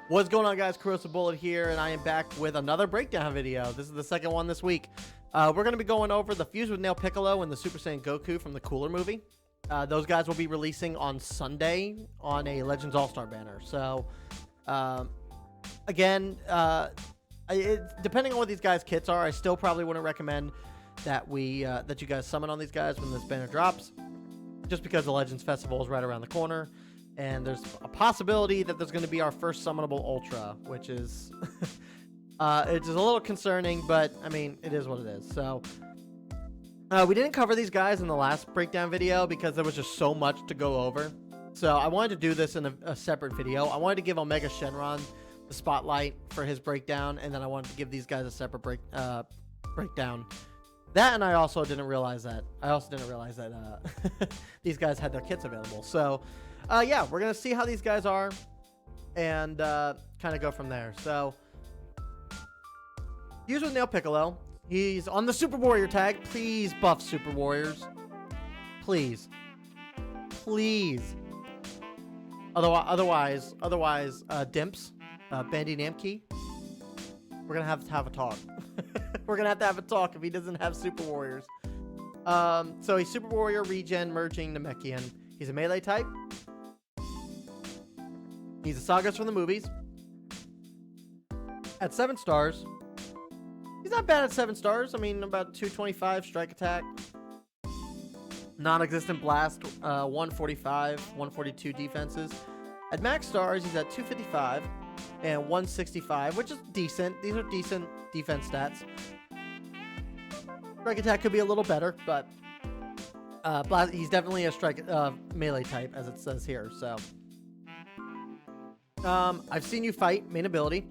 What's going on, guys? Corrosive Bullet here, and I am back with another breakdown video. This is the second one this week. We're going to be going over the Fuse with Nail Piccolo and the Super Saiyan Goku from the Cooler movie. Those guys will be releasing on Sunday on a Legends All-Star banner. So, again, depending on what these guys' kits are, I still probably wouldn't recommend that that you guys summon on these guys when this banner drops, just because the Legends Festival is right around the corner. And there's a possibility that there's going to be our first summonable Ultra, which is it's a little concerning, but I mean, it is what it is. So we didn't cover these guys in the last breakdown video because there was just so much to go over. So I wanted to do this in a separate video. I wanted to give Omega Shenron the spotlight for his breakdown, and then I wanted to give these guys a separate breakdown. That, and I also didn't realize that. These guys had their kits available. So yeah, we're going to see how these guys are and kind of go from there. So, Fuse with Nail Piccolo. He's on the Super Warrior tag. Please buff Super Warriors. Please. Please. Otherwise, Dimps, Bandy Namkey, we're going to have a talk. We're going to have a talk if he doesn't have Super Warriors. So he's Super Warrior, Regen, Merging, Namekian. He's a melee type. He's a Sagas from the movies. At 7 stars. He's not bad at 7 stars. I mean, about 225 strike attack. Non-existent blast, 145, 142 defenses. At max stars, he's at 255 and 165, which is decent. These are decent defense stats. Strike attack could be a little better, but he's definitely a melee type, as it says here. So, I've seen you fight. Main ability.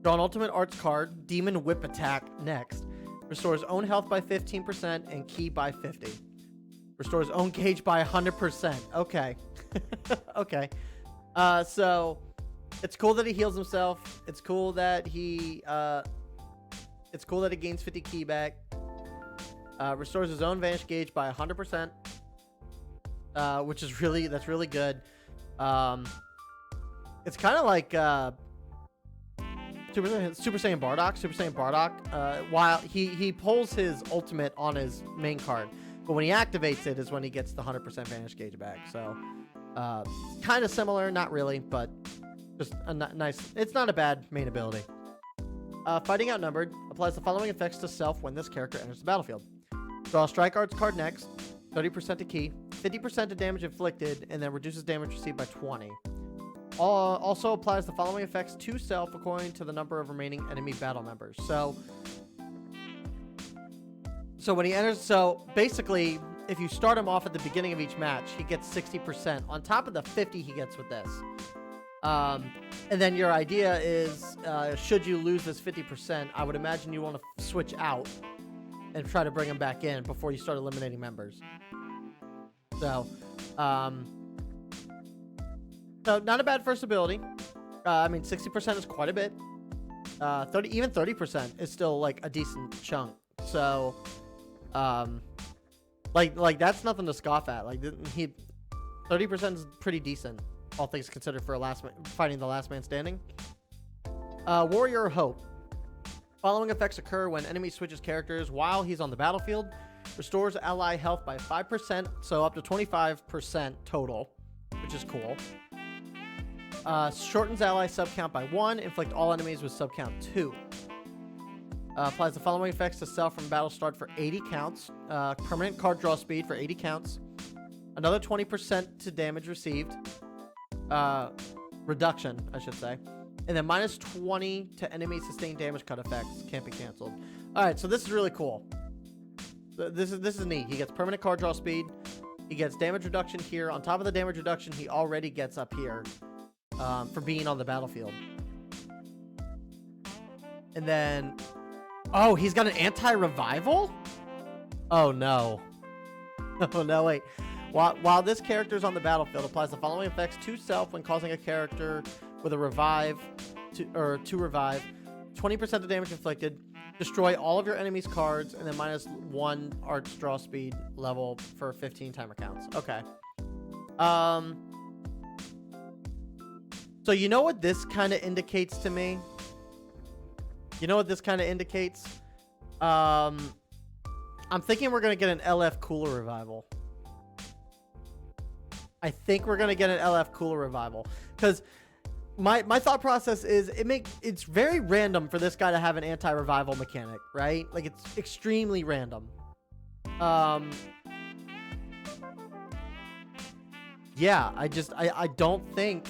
Draw an Ultimate Arts card. Demon Whip attack next. Restores own health by 15% and ki by 50. Restores own gauge by 100%. Okay. Okay. So it's cool that he heals himself. It's cool that he gains 50 ki back. Restores his own vanish gauge by 100%, which is that's really good. It's kind of like Super Saiyan Bardock. Super Saiyan Bardock. While he pulls his ultimate on his main card, but when he activates it is when he gets the 100% vanish gauge back. So kind of similar, not really, but just a nice. It's not a bad main ability. Fighting Outnumbered applies the following effects to self when this character enters the battlefield. Draw a Strike Arts card next, 30% to ki, 50% to damage inflicted, and then reduces damage received by 20. Also applies the following effects to self according to the number of remaining enemy battle members. So when he enters, so basically, if you start him off at the beginning of each match, he gets 60% on top of the 50 he gets with this. And then your idea is, should you lose this 50%, I would imagine you want to switch out and try to bring him back in before you start eliminating members. So not a bad first ability. I mean, 60% is quite a bit. 30% is still like a decent chunk. So, like that's nothing to scoff at. Like 30% is pretty decent, all things considered, for fighting the last man standing. Warrior Hope. Following effects occur when enemy switches characters while he's on the battlefield. Restores ally health by 5%, so up to 25% total, which is cool. Shortens ally sub count by 1. Inflict all enemies with sub count 2. Applies the following effects to self from battle start for 80 counts. Permanent card draw speed for 80 counts. Another 20% to damage received. Reduction, I should say. And then minus 20 to enemy sustained damage cut effects. Can't be canceled. Alright, so this is really cool. This is neat. He gets permanent card draw speed. He gets damage reduction here. On top of the damage reduction, he already gets up here for being on the battlefield. And then... Oh, he's got an anti-revival? Oh, no. Oh, no, wait. While this character is on the battlefield, applies the following effects to self when causing a character with a revive to revive. 20% of damage inflicted. Destroy all of your enemy's cards, and then minus 1 arts draw speed level for 15 timer counts. Okay. So you know what this kind of indicates to me? You know what this kind of indicates? I'm thinking we're going to get an LF Cooler revival. I think we're going to get an LF Cooler revival. Because my thought process is it's very random for this guy to have an anti-revival mechanic, right? Like, it's extremely random. Yeah, I don't think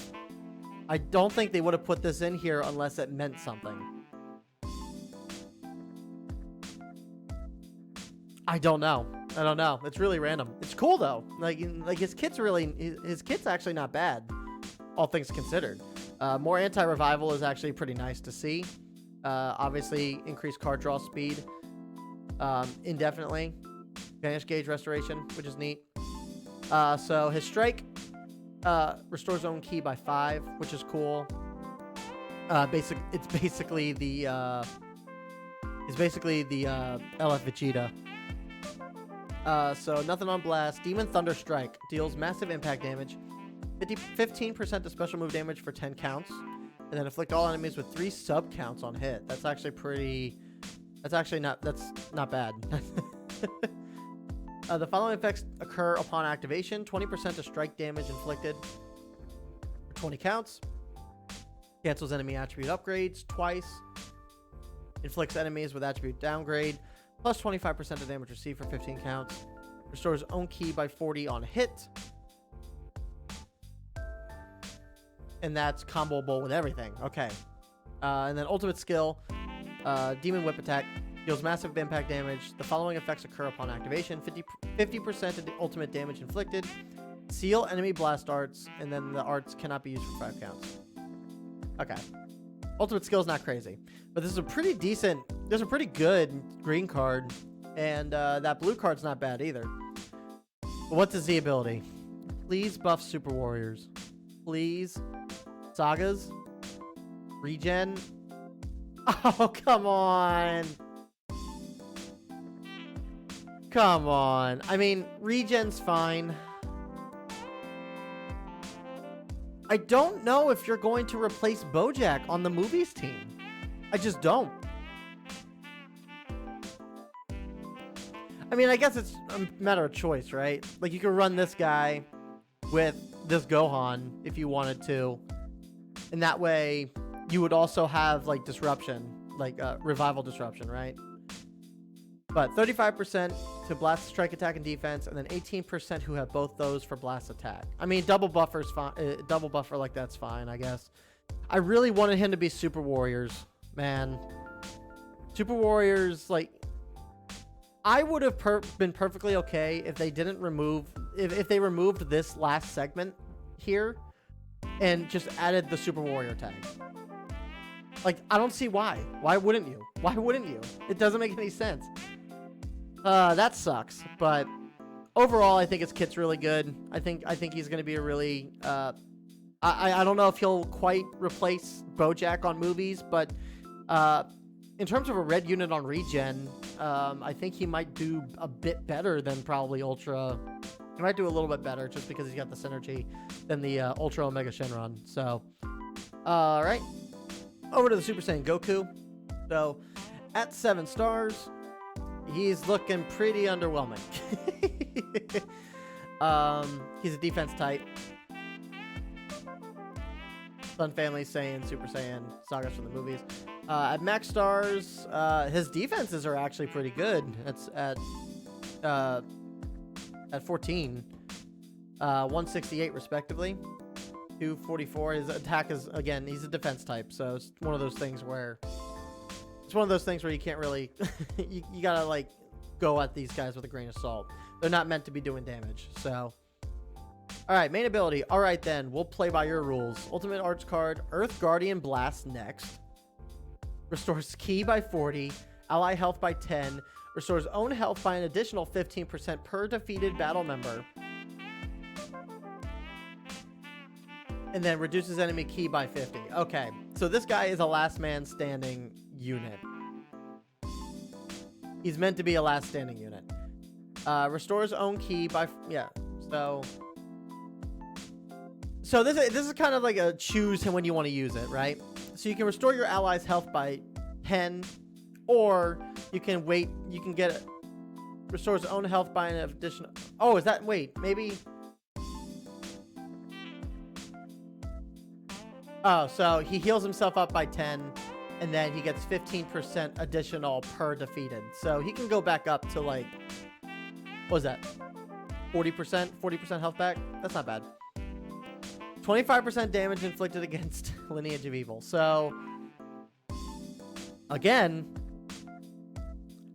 they would have put this in here unless it meant something. I don't know. It's really random. It's cool though. Like his kit's actually not bad, all things considered. More anti-revival is actually pretty nice to see. Obviously, increased card draw speed indefinitely. Vanish gauge restoration, which is neat. So his strike restores own ki by 5, which is cool. It's basically the LF Vegeta. So nothing on blast. Demon Thunder Strike deals massive impact damage, 15% to special move damage for 10 counts, and then inflict all enemies with 3 sub counts on hit. That's actually not bad. The following effects occur upon activation: 20% to strike damage inflicted for 20 counts. Cancels enemy attribute upgrades twice. Inflicts enemies with attribute downgrade plus 25% of damage received for 15 counts. Restores own ki by 40 on hit. And that's comboable with everything. Okay. And then ultimate skill, Demon Whip attack, deals massive impact damage. The following effects occur upon activation: 50% of the ultimate damage inflicted. Seal enemy blast arts, and then the arts cannot be used for 5 counts. Okay. Ultimate skill is not crazy, but this is a pretty decent, there's a pretty good green card, and that blue card's not bad either. But what's his Z ability? Please buff Super Warriors. Please. Sagas. Regen. Oh, come on. Come on. I mean, regen's fine. I don't know if you're going to replace Bojack on the movies team. I just don't. I mean, I guess it's a matter of choice, right? Like, you could run this guy with this Gohan if you wanted to. And that way, you would also have, like, disruption. Like, revival disruption, right? But 35% to blast, strike, attack, and defense, and then 18% who have both those for blast attack. I mean, double buffer's fine. Double buffer like that's fine, I guess. I really wanted him to be Super Warriors, man. Super Warriors, like, I would have been perfectly okay if they didn't remove, if they removed this last segment here and just added the Super Warrior tag. Like, I don't see why. Why wouldn't you? Why wouldn't you? It doesn't make any sense. That sucks, but overall, I think his kit's really good. I think he's going to be a really, I don't know if he'll quite replace Bojack on movies, but, in terms of a red unit on regen, I think he might do a bit better than probably Ultra. He might do a little bit better just because he's got the synergy than the, Ultra Omega Shenron. So, alright. Over to the Super Saiyan Goku. So, at 7 stars, he's looking pretty underwhelming. He's a defense type. Sun Family Saiyan, Super Saiyan, sagas from the movies. At max stars, his defenses are actually pretty good. It's at 14, 168 respectively. 244. His attack is, again, he's a defense type, so it's one of those things where you can't really you gotta, like, go at these guys with a grain of salt. They're not meant to be doing damage. So, all right, main ability. All right, then we'll play by your rules. Ultimate arts card, Earth Guardian Blast next. Restores ki by 40, ally health by 10, restores own health by an additional 15% per defeated battle member, and then reduces enemy ki by 50. Okay, so this guy is a last man standing unit. He's meant to be a last standing unit. Restores own ki by, yeah, so So this is kind of like a choose when you want to use it, right? So you can restore your allies' health by 10, or you can wait. You can get it restores own health by an additional. Oh, is that wait? Maybe. Oh, so he heals himself up by 10, and then he gets 15% additional per defeated. So he can go back up to like, what was that? 40%? 40% health back? That's not bad. 25% damage inflicted against Lineage of Evil. So, again,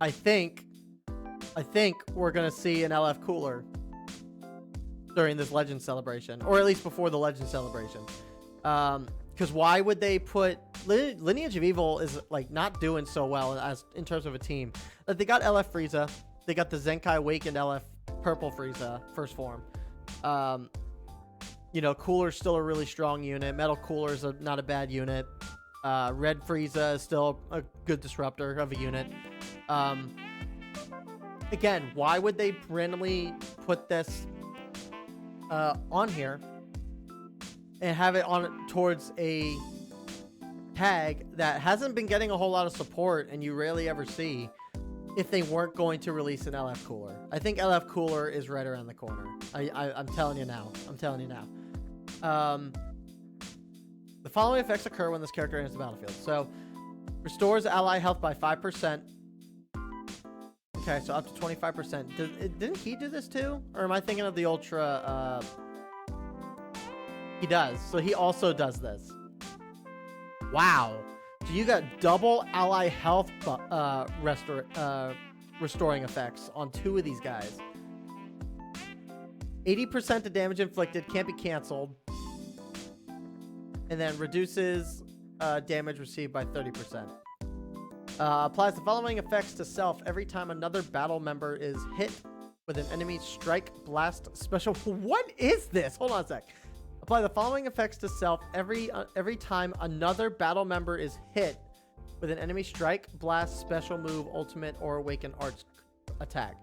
I think we're going to see an LF cooler during this Legend celebration, or at least before the Legend celebration. Because why would they put Lineage of Evil is like not doing so well as in terms of a team. They got LF Frieza, they got the Zenkai Awakened LF Purple Frieza first form. You know, Cooler's still a really strong unit. Metal Cooler's not a bad unit. Red Frieza is still a good disruptor of a unit. Again, why would they randomly put this on here and have it on towards a tag that hasn't been getting a whole lot of support and you rarely ever see if they weren't going to release an LF Cooler? I think LF Cooler is right around the corner. I'm telling you now. I'm telling you now. The following effects occur when this character enters the battlefield. So, restores ally health by 5%. Okay, so up to 25%. Didn't he do this too? Or am I thinking of the Ultra? He does. So he also does this. Wow. So you got double ally health restoring effects on 2 of these guys. 80% of damage inflicted, can't be canceled. And then reduces damage received by 30%. Applies the following effects to self every time another battle member is hit with an enemy strike, blast, special. What is this? Hold on a sec. Apply the following effects to self every time another battle member is hit with an enemy strike, blast, special move, ultimate, or awaken arts attack.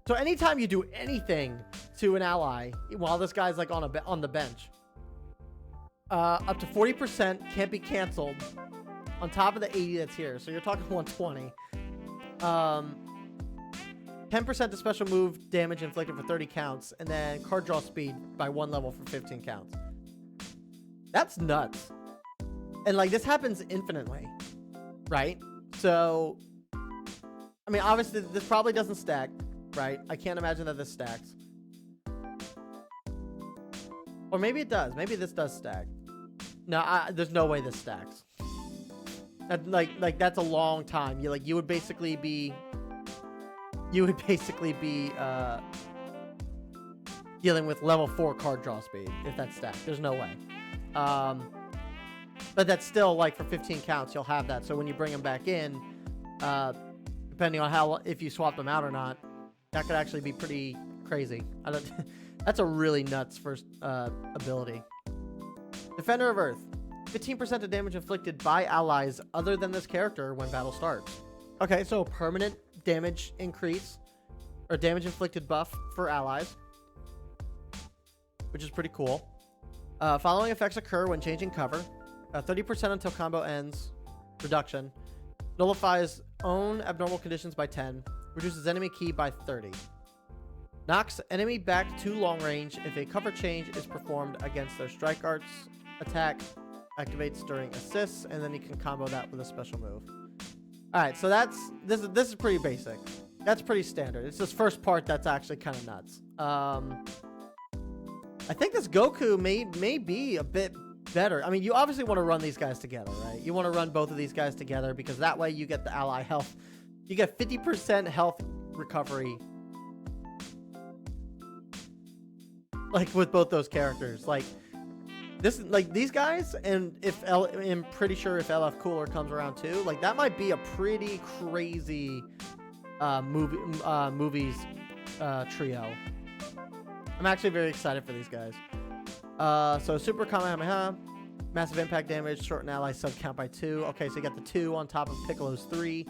So anytime you do anything to an ally while this guy's like on the bench, up to 40% can't be canceled on top of the 80 that's here. So you're talking 120. 10% to special move damage inflicted for 30 counts, and then card draw speed by 1 level for 15 counts. That's nuts. And like this happens infinitely, right? So, I mean, obviously this probably doesn't stack, right? I can't imagine that this stacks. Or maybe it does. Maybe this does stack. No, there's no way this stacks. Like that's a long time. You would basically be dealing with level 4 card draw speed if that's stacked. There's no way. But that's still like for 15 counts you'll have that. So when you bring them back in, depending on if you swap them out or not, that could actually be pretty crazy. That's a really nuts first ability. Defender of Earth. 15% of damage inflicted by allies other than this character when battle starts. Okay, so permanent damage increase or damage inflicted buff for allies, which is pretty cool. Following effects occur when changing cover. 30% until combo ends. Reduction. Nullifies own abnormal conditions by 10. Reduces enemy ki by 30. Knocks enemy back to long range if a cover change is performed against their strike arts attack. Activates during assists, and then you can combo that with a special move. Alright, so this is pretty basic. That's pretty standard. It's this first part that's actually kind of nuts. I think this Goku may be a bit better. I mean, you obviously want to run these guys together, right? You want to run both of these guys together because that way you get the ally health. You get 50% health recovery. Like with both those characters. Like these guys, and I'm pretty sure if LF Cooler comes around too, like that might be a pretty crazy movies trio. I'm actually very excited for these guys. So Super Kamehameha, massive impact damage, shorten ally sub count by 2. Okay, so you got the 2 on top of Piccolo's 3.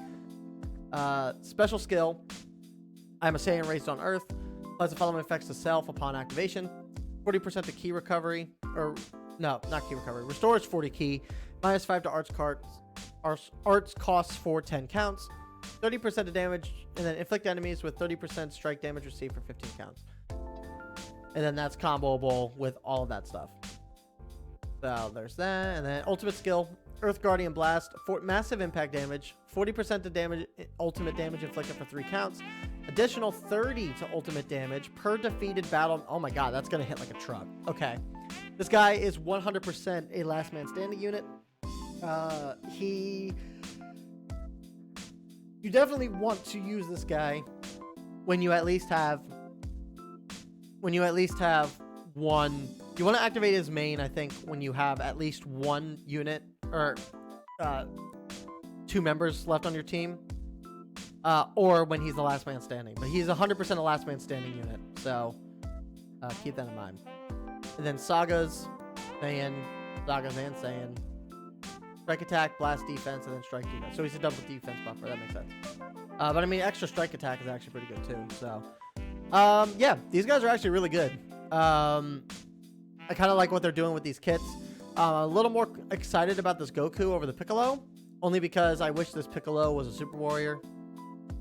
Special skill, I'm a Saiyan raised on Earth. Applies the following effects to self upon activation. 40% to key recovery, or no, not key recovery. Restores 40 key, -5 to arts costs for 10 counts, 30% to damage, and then inflict enemies with 30% strike damage received for 15 counts. And then that's comboable with all of that stuff. So there's that, and then ultimate skill, Earth Guardian Blast, for massive impact damage, 40% to damage, ultimate damage inflicted for 3 counts, additional 30 to ultimate damage per defeated battle. Oh my god, that's gonna hit like a truck. Okay, this guy is 100% a last man standing unit. You definitely want to use this guy when you at least have one. You want to activate his main, I think, when you have at least one unit or 2 members left on your team, or when he's the last man standing. But he's 100% a last man standing unit, so keep that in mind. And then Sagas, Saiyan, and Saiyan. Strike attack, blast defense, and then strike defense. So he's a double defense buffer. That makes sense. But I mean, extra strike attack is actually pretty good too. So, yeah, these guys are actually really good. I kind of like what they're doing with these kits. A little more excited about this Goku over the Piccolo, only because I wish this Piccolo was a Super Warrior.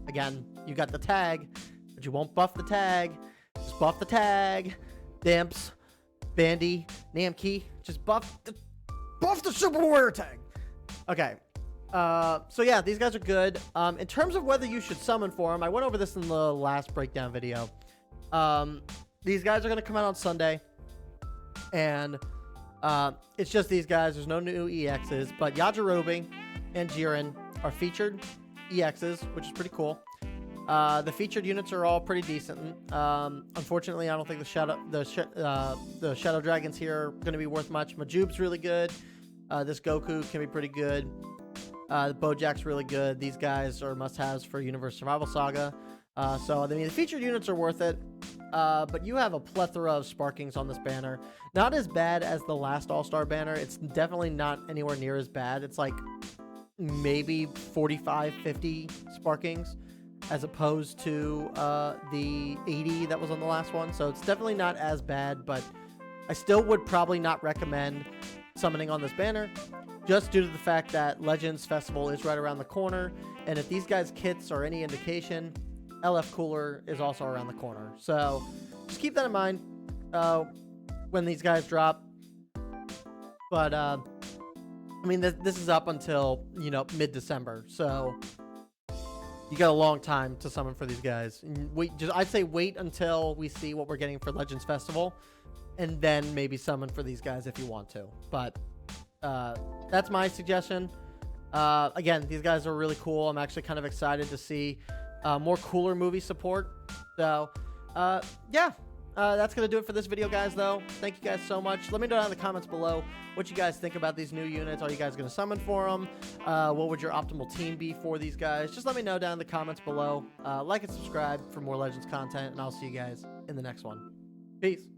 Again, you got the tag, but you won't buff the tag. Just buff the tag. Damps, Bandy, Namki. Just buff the Super Warrior tag. Okay. So yeah, these guys are good. In terms of whether you should summon for them, I went over this in the last breakdown video. These guys are going to come out on Sunday. And it's just these guys. There's no new EXs, but Yajirobe and Jiren are featured EXs, which is pretty cool. The featured units are all pretty decent. Unfortunately, I don't think the Shadow Dragons here are going to be worth much. Majub's really good. This Goku can be pretty good. The Bojack's really good. These guys are must-haves for Universe Survival Saga. So, I mean, the featured units are worth it. But you have a plethora of sparkings on this banner. Not as bad as the last All-Star banner. It's definitely not anywhere near as bad. It's like maybe 45, 50 sparkings as opposed to the 80 that was on the last one. So it's definitely not as bad, but I still would probably not recommend summoning on this banner just due to the fact that Legends Festival is right around the corner. And if these guys' kits are any indication, LF Cooler is also around the corner. So just keep that in mind when these guys drop. But I mean, this is up until, you know, mid-December. So you got a long time to summon for these guys. I'd say wait until we see what we're getting for Legends Festival, and then maybe summon for these guys if you want to. But that's my suggestion. Again, these guys are really cool. I'm actually kind of excited to see more Cooler movie support. So, yeah. That's going to do it for this video, guys, though. Thank you guys so much. Let me know down in the comments below what you guys think about these new units. Are you guys going to summon for them? What would your optimal team be for these guys? Just let me know down in the comments below. Like and subscribe for more Legends content, and I'll see you guys in the next one. Peace.